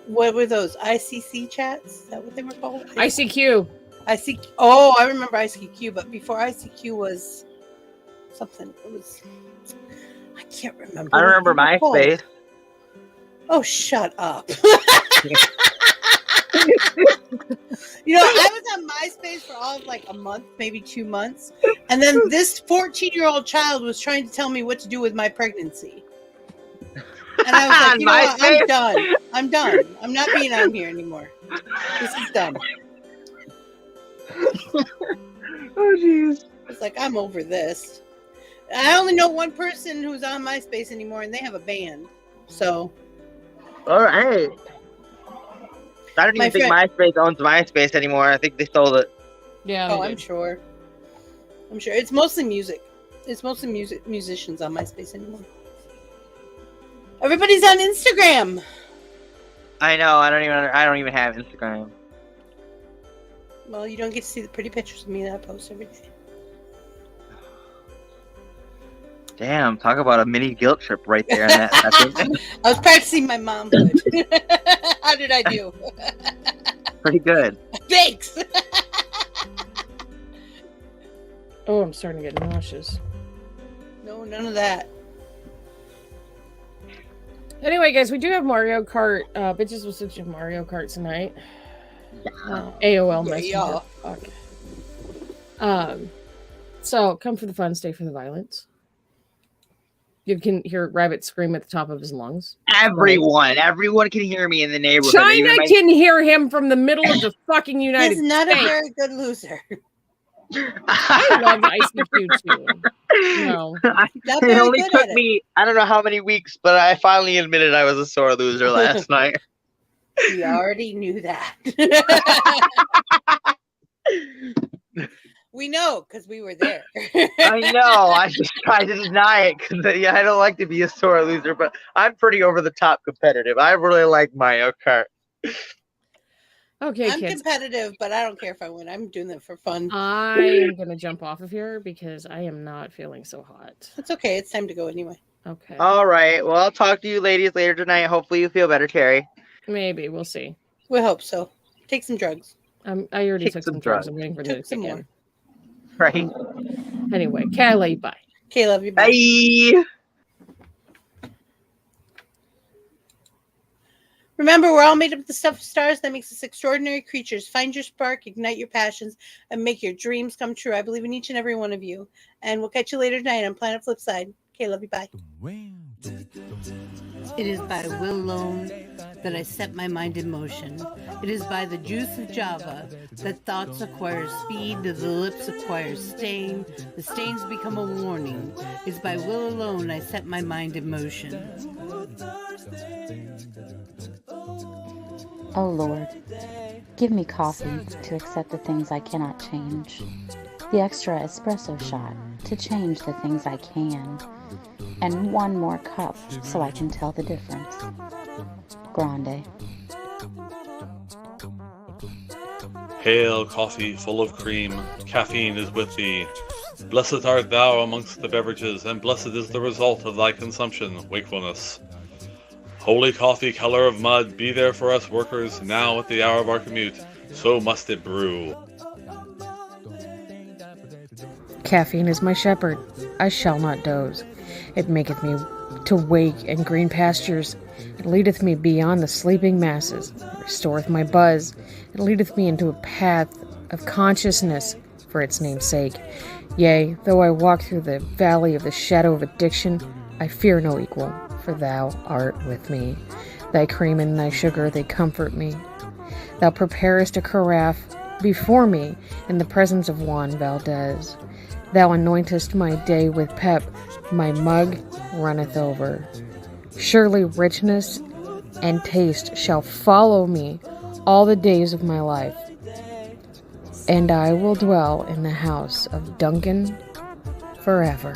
What were those ICC chats? Is that what they were called? ICQ. Oh, I remember ICQ, but before ICQ was something. I can't remember. I remember MySpace. Oh, shut up. I was on MySpace for all of like a month, maybe 2 months. And then this 14-year-old child was trying to tell me what to do with my pregnancy. And I was like, what? I'm done. I'm not being on here anymore. This is done. Oh, jeez. It's like, I'm over this. I only know one person who's on MySpace anymore, and they have a band. So. All right. I don't even think MySpace owns MySpace anymore. I think they sold it. Yeah. Oh, I'm sure. It's mostly music. It's mostly musicians on MySpace anymore. Everybody's on Instagram. I know. I don't even have Instagram. Well, you don't get to see the pretty pictures of me that I post every day. Damn, talk about a mini guilt trip right there in that second. I was practicing my momhood. How did I do? Pretty good. Thanks. Oh, I'm starting to get nauseous. No, none of that. Anyway, guys, we do have Mario Kart. Bitches will switch to Mario Kart tonight. AOL Messenger. Yeah. So come for the fun, stay for the violence. You can hear Rabbit scream at the top of his lungs. Everyone can hear me in the neighborhood. China can hear him from the middle of the fucking United States. He's not a very good loser. I love ICQ too. No. It only took me, I don't know how many weeks, but I finally admitted I was a sore loser last night. We already knew that. We know because we were there. I know. I just tried to deny it because I don't like to be a sore loser, but I'm pretty over the top competitive. I really like Mario Kart. Okay, I'm kids. competitive, but I don't care if I win. I'm doing it for fun. I'm gonna jump off of here because I am not feeling so hot. It's okay. It's time to go anyway. Okay. All right. Well, I'll talk to you ladies later tonight. Hopefully you feel better, Terry. Maybe. We'll see. We hope so. Take some drugs. I already took some drugs. I'm waiting for Took some more. Right. Anyway, okay, I love you. Bye. Okay, love you. Bye. Bye. Remember, we're all made up of the stuff of stars that makes us extraordinary creatures. Find your spark, ignite your passions, and make your dreams come true. I believe in each and every one of you. And we'll catch you later tonight on Planet Flipside. Okay, love you. Bye. It is by will alone that I set my mind in motion. It is by the juice of Java that thoughts acquire speed, the lips acquire stain, the stains become a warning. It is by will alone I set my mind in motion. Oh Lord, give me coffee to accept the things I cannot change, the extra espresso shot to change the things I can, and one more cup so I can tell the difference. Grande. Hail, coffee full of cream, caffeine is with thee. Blessed art thou amongst the beverages, and blessed is the result of thy consumption, wakefulness. Holy coffee, color of mud, be there for us workers, now at the hour of our commute, so must it brew. Caffeine is my shepherd, I shall not doze. It maketh me to wake in green pastures, it leadeth me beyond the sleeping masses, it restoreth my buzz, it leadeth me into a path of consciousness for its name's sake. Yea, though I walk through the valley of the shadow of addiction, I fear no equal, for thou art with me. Thy cream and thy sugar, they comfort me. Thou preparest a carafe before me in the presence of Juan Valdez. Thou anointest my day with pep, my mug runneth over. Surely richness and taste shall follow me all the days of my life, and I will dwell in the house of Duncan forever.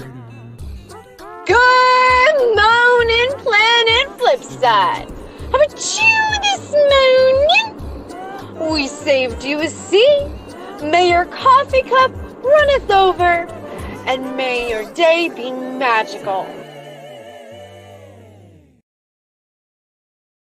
Good morning, Planet Flipside. How about you this morning? We saved you a seat. May your coffee cup runneth over, and may your day be magical.